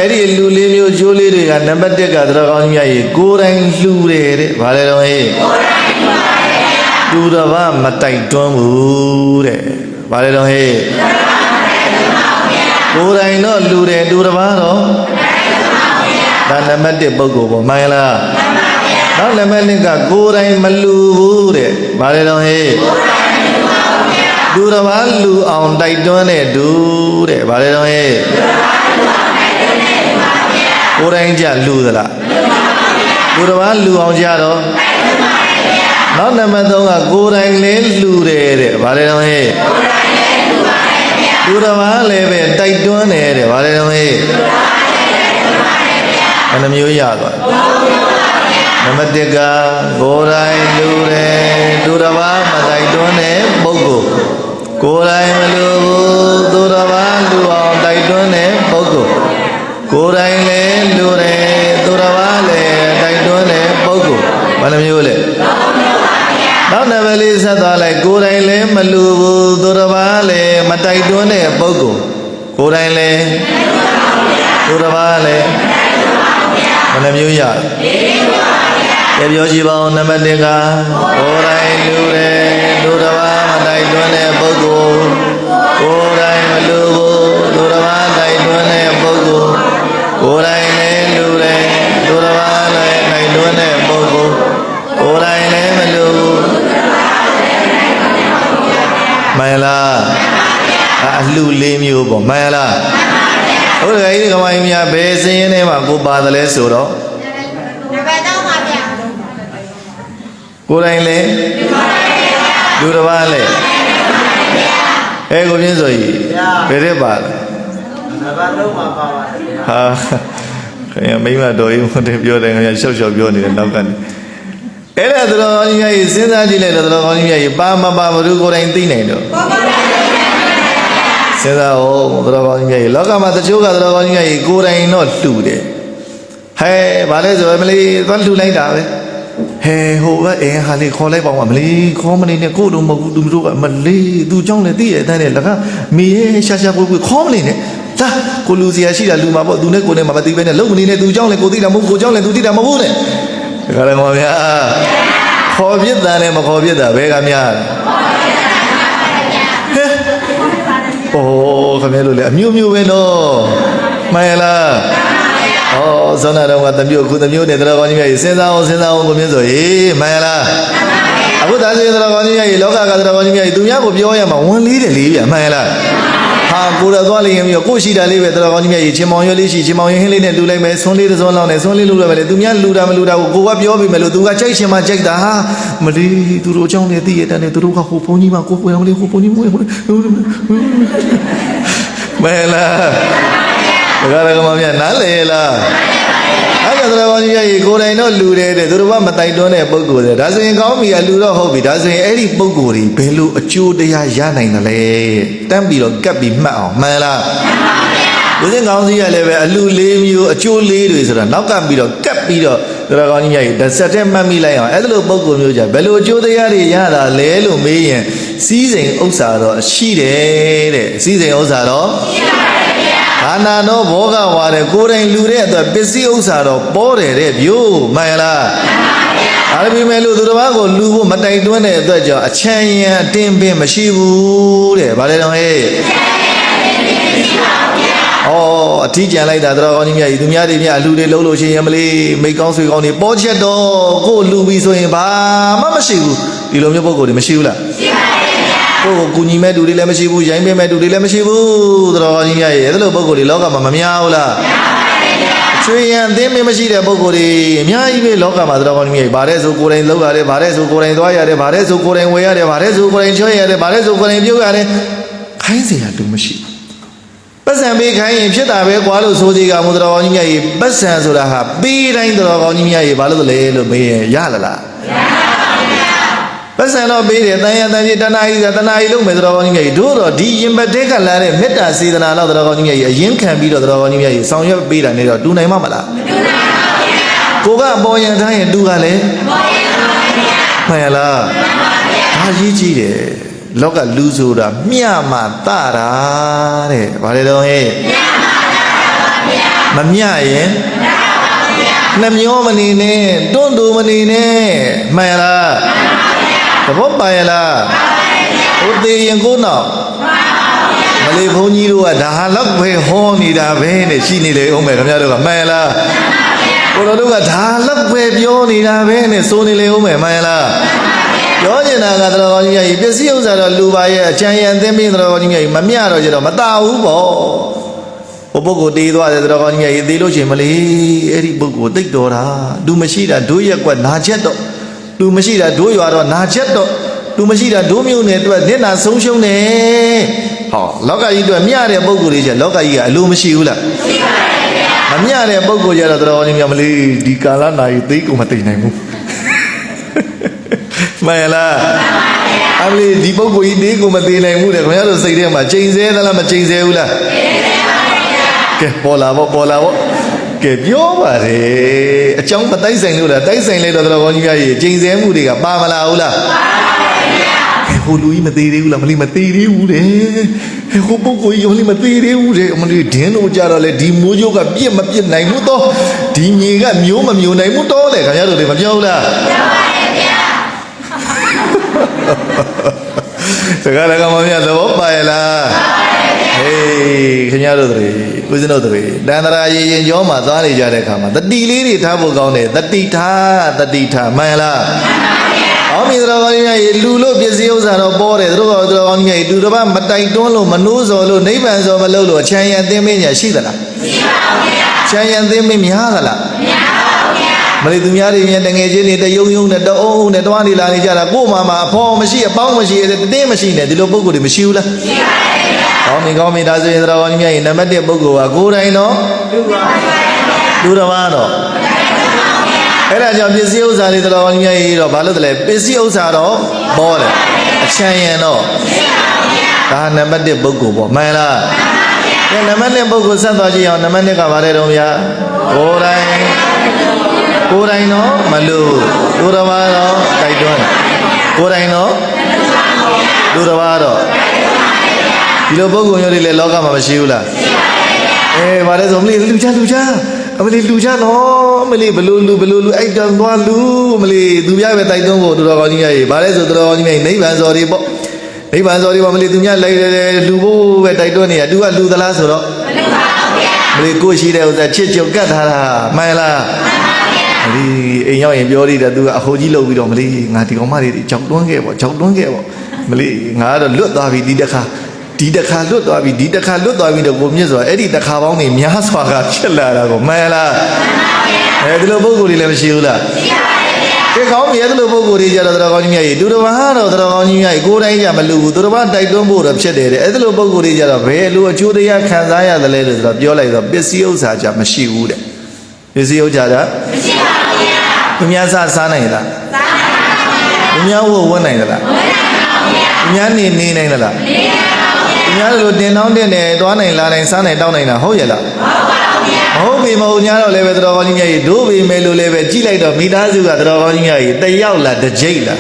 Eddie Lulio Julie and number take a dragon yay, go and lure, Valerie. Do the one, Matai Tomu, Valerie. Go and not lure, do the one. Dan number the Bogo, Myla. Now the Melinga, go and Malu, Valerie. Do the one lu on Daidone, do the Valerie. Oranja Ludala. Gurava Lu on Jaro. Not the Madonna, Gorang Lane Lude, Valenoe. Gurava Leve, Daidone, Valenoe. And the Muyaga. Namadega, Gorai Lude, Durava, Daidone, Bogo. Gorai Malu, Durava, Lu on Daidone, Bogo. Goraile, Lure, Duravale, Daidone, Bogo, Manamule. Now never is at all like Goraile, Malu, Duravale, Mataidone, Bogo, Goraile, Duravale, Manamuya. Yojiba, Namadega, Gorai, Lure, Durava, Mataidone, Bogo, Gorai, Malu, Durava, Daidone, Bogo. Oraile lure, duravale, naidone bogo. Oraile melu. Mayala, alu lemio bo. Mayala. Oraile kamaya besi ne ma ko badale suro. Oraile, duravale. Ego bien soy. Pere bal. Ha, kaya may madoy mo din biyo din kaya show biyo ni nakan. Era dro niya isinda jile dro niya ipama maru ko rin tinay do. Sinda o dro niya loka ma tachu ka dro niya ko rin no lu de. Hey, bale so mali kon lu lai da be. Hey, ho ba ha li kho lai ba ma mali kho ma ni ne ko do ma du ro ka ma li du chong le ti ye tan ne la ka mi ye sha sha ko kho ma ni ne Ta, Colusia, she la Luma, do not go to Mabati, and Lumini, do John, and go to the Mugo John, and do the Mabune. Hobbit, and Hobbit, Vegamia. Oh, Camilla, Mew, no, Myla. Oh, son, I don't want the Mew, good the Mew, the Dragonia, send out, Myla. I would ask the Dragonia, Loca, Dragonia, do you have a Bioyama, one leader, Myla. Gura Dolly and your Kushi, I live at the Dragonia, Chimon, Chimon, and do like my son, little son, and only Lula, Dumian Luda, Luda, go up your Meluda, chase him, check the ha, Mali, to Rojan, the theatre, and to Ruka, Hoponi, Mako, Hoponi. Well, Nalela. I got the Dragonia, go and no Lude, the Duruba, but I don't have Bogo. Doesn't call me a Luda hobby, doesn't any Bogori, Pelu, a chew de Yana in the lay. Tambilo, Gabi Mao, Mala. Within Gausia, a Lu lame you, a chew lady is a Nakambilo, Capito, Dragonia, the certain mammy lay on, a little Bogo Muja, Belu, Joe de Yada, Lelu, May, seizing Osado, she did, seizing Osado. Ana no boga ware goren lure the busy osaro bore review Myla. Arabi melu durwago lugo matai duane the jo a chanya timbe mashibu baleno he. Oh, a teacher like that Dragonia, Dumia, Lude Lolo, Yamali, make on on the budget dog, go Louis so in Mama Shibu, you love your bogo, the Mashula. Oh, Kunime do the Lemashibu, Jamie do the Lemashibu, Dragonia, the Bogo, the Loga, Mamma Miaula. Tree and then Machida Bogori, Miai Loga, Dragonia, Barezo, Korean Loga, Barezo, Korean Doya, Barezo, Korean Way, Barezo, Korean Joya, Barezo, Korean Yoga, Kaisi to machine. Basambe Kain, Shetabe, Gualo, Sodiga, Mudragonia, Basanzura, be in the Dragonia, Balole, Yala. Basano be there, Tanai look with Dragonia, Duro, D. Imbateka, Meta, see the Nala Dragonia, Yin can be the Dragonia, Sound your beat and do name Mamala. Koga boy and I and do Gale. Mayala, Haji, Loka Luzura, Miama, Tara, Valedo, မမြရင်နှမျောမနေနဲ့တွန့်တူမနေနဲ့မှန်လားသဘောပါရလားဟိုသေးရင်ကိုနောက်မလေးဘုန်းကြီးတို့ကဒါဟာလောက်ပဲဟောနေတာပဲနဲ့ရှိနေလေအောင်မယ်ခင်ဗျားတို့ကမှန်လားကိုတော်တို့ကဒါလောက်ပဲပြောနေတာပဲနဲ့စိုးနေလေအောင်မယ်မှန်လားပြောနေတာကတော်ကောင်းကြီးကြီးပစ္စည်းဥစ္စာတော့လူပါရဲ့အချမ်းရံသိမင်းတော်ကောင်းကြီးကြီးမမျှတော့ကြတော့မตาဘူးပေါ့ဟိုပုဂ္ဂိုလ်တေးသွားတယ်တော်ကောင်းကြီးကြီးသေလို့ရှိရင်မလေးအဲ့ဒီပုဂ္ဂိုလ်သိတ်တော်တာလူမရှိတာဒိုးရက်ကွက်နာချက်တော့လူမရှိတာဒိုးရွာတော့နာချက်တော့လူမရှိတာဒိုးမျိုးနဲ့အတွက်မျက်နှာဆုံးရှုံးနေဟောလောကကြီးအတွက်မျှတဲ့ပုဂ္ဂိုလ်တွေချက်လောကကြီးကအလိုမရှိဘူးလားရှိပါရဲ့ဗျာမမျှတဲ့ပုဂ္ဂိုလ်ကြတော့တော်ကောင်းကြီးမလေးဒီကာလနာကြီးသိကိုမသိနိုင်ဘူးမှန်လားအမလီဒီပုဂ္ဂိုလ်ကြီးတေးကိုမသေးနိုင်ဘူးတဲ့ခင်ဗျားတို့စိတ်ထဲမှာချိန်ဆသလားမချိန်ဆဘူးလားချိန်ဆပါရဲ့ကဲပေါ်လာပေါ့ကဲပြောပါတယ်အကြောင်းမတိုက်ဆိုင်လို့လားတိုက်ဆိုင်လိုက်တော့တော်ကောင်းကြီးကြီးချိန်ဆမှုတွေကပါမလာဘူးလားပါပါရဲ့ဟိုလူကြီးမသေးသေးဘူးလားမလီမသေးသေးဘူးတဲ့ဟိုပုဂ္ဂိုလ်ကြီးမလီမသေးသေးဘူးတဲ့အမလီဒင်းတို့ကြတော့လေဒီမိုးကြိုးကပြစ်မပြစ်နိုင်ဘူးတော့ဒီမြေကမျိုးမမျိုးနိုင်ဘူးတော့လေခင်ဗျားတို့တွေမပြောဘူးလားပြောပါရဲ့ဗျာစကားလည်းကမမြတ်သဘောပါရလားဟေးခင်ဗျားတို့တွေဦးဇင်းတို့တွေတန်တရာရင်ကျောမှာသွားနေကြတဲ့အခါမှာတတိလေးတွေထားဖို့ကောင်းတယ်တတိထားမှန်လားအော်မိတော်ကောင်းကြီးရေလူလို့ပစ္စည်းဥစ္စာတော့ပေါ်တယ်တို့တော်ကောင်းကြီးရေတူတစ်ပတ်မတိုက်တွန်းလို့မနှိုးစော်လို့နိဗ္ဗာန်စော်မလုပ်လို့အချမ်းရံသိမင်းညာရှိသလားရှိပါဘူးဗျာချမ်းရံသိမင်းများသလားများပါဘူးဗျာမလေးသူများတွေမြန်တငယ်ချင်းတွေတယုံယုံနဲ့တအုံနဲ့တွားနေလာနေကြတာကို့မှာအဖေါ်မရှိအပေါင်းမရှိတင်းမရှိနဲ့ဒီလိုပုံကိုယ်တွေမရှိဘူးလားရှိပါတယ်ဗျာကောင်းပြီဒါဆိုရင်တော်ကောင်းကြီးရဲ့နံပါတ်1ပုဂ္ဂိုလ်ကကိုယ်တိုင်တော့လူတော်ပါတော့အဲ့ဒါကြောင့်ပစ္စည်းဥစ္စာတွေတော်ကောင်းကြီးရဲ့တော့ဘာလို့တလဲပစ္စည်းဥစ္စာတော့ပေါ်တယ်အချမ်းရံတော့ဒါနံပါတ်1ပုဂ္ဂိုလ်ပေါ့မှန်လားကဲနံပါတ်1ပုဂ္ဂိုလ်ဆက်သွားကြည့်အောင်နံပါတ်2ကဘာလဲတော့ဗျာကိုယ်တိုင်တော့မလို့လူတော်ဘာတော့တိုက်တွန်းကိုယ်တိုင်တော့လူတော်ဘာတော့ဒီလိုပုဂ္ဂိုလ်မျိုးတွေလည်းလောကမှာမရှိဘူးလားရှိပါရဲ့ဗျာဘာလဲဆိုမလေးလူချအမလေးလူချနော်မလေးဘလူအိုက်တန်သွားလူမလေးသူပြပဲတိုက်တွန်းဖို့တော်ကောင်းကြီးရဲ့ဘာလဲဆိုတော်ကောင်းကြီးရဲ့နိဗ္ဗာန်စော်တွေပေါ့နိဗ္ဗာန်စော်တွေပေါ့မလေးသူများလိုက်တယ်လူဖို့ပဲတိုက်တွန်းနေတာသူကလူသလားဆိုတော့မလေးကိုရှိတဲ့ဥစ္စာချစ်ကြုံကတ်ထားတာမှန်လားဒီအိမ်ရောက်ရင်ပြောရတဲ့သူကအဟိုကြီးလှုပ်ပြီးတော့မလေးငါဒီကောင်မတွေကြောက်တွန်းခဲ့ပေါ့မလေးငါကတော့လွတ်သွားပြီဒီတစ်ခါလွတ်သွားပြီဒီတစ်ခါလွတ်သွားပြီတော့ကိုမြင့်စွာအဲ့ဒီတစ်ခါပေါင်းနေများစွာကဖြစ်လာတာကိုမှန်လားဒီလိုပုံကိုယ်တွေလည်းမရှိဘူးလားရှိပါရဲ့ဗျာကဲကောင်းပြီအဲ့လိုပုံကိုယ်တွေကြတော့တော်ကောင်းကြီးများကြီးသူတော်ဘာတော့တော်ကောင်းကြီးများကြီးကိုယ်တိုင်းကြမလူဘူးသူတော်ဘာတိုက်တွန်းဖို့တော့ဖြစ်တယ်တဲ့အဲ့လိုပုံကိုယ်တွေကြတော့ဘယ်လိုအကျိုးတရားခံစားရတယ်လဲလို့ဆိုတော့ပြောလိုက်တော့ပစ္စည်းဥစ္စာကြမရှိဘူးတဲ့ပစ္စည်းဥစ္စာကြမရှိပါဘူးဗျာသူများစားနိုင်လားစားနိုင်ပါဘူးသူများဝတ်နိုင်လားဝတ်နိုင်ပါဘူးဗျာသူများနေနိုင်လားနေနိုင်များလို့တင်တောင်းတင်တယ်တွားနိုင်လာနိုင်စားနိုင်တောင်းနိုင်တာဟုတ်ရဲ့လားဟုတ်ပါဘူးဗျာဟုတ်ပြီမဟုတ်ညာတော့လည်းပဲတော်ကောင်းကြီးကြီးတို့ပြီမယ်လို့လည်းပဲကြည့်လိုက်တော့မိသားစုကတော်ကောင်းကြီးကြီးတယောက်လားတစ်ကြိတ်လား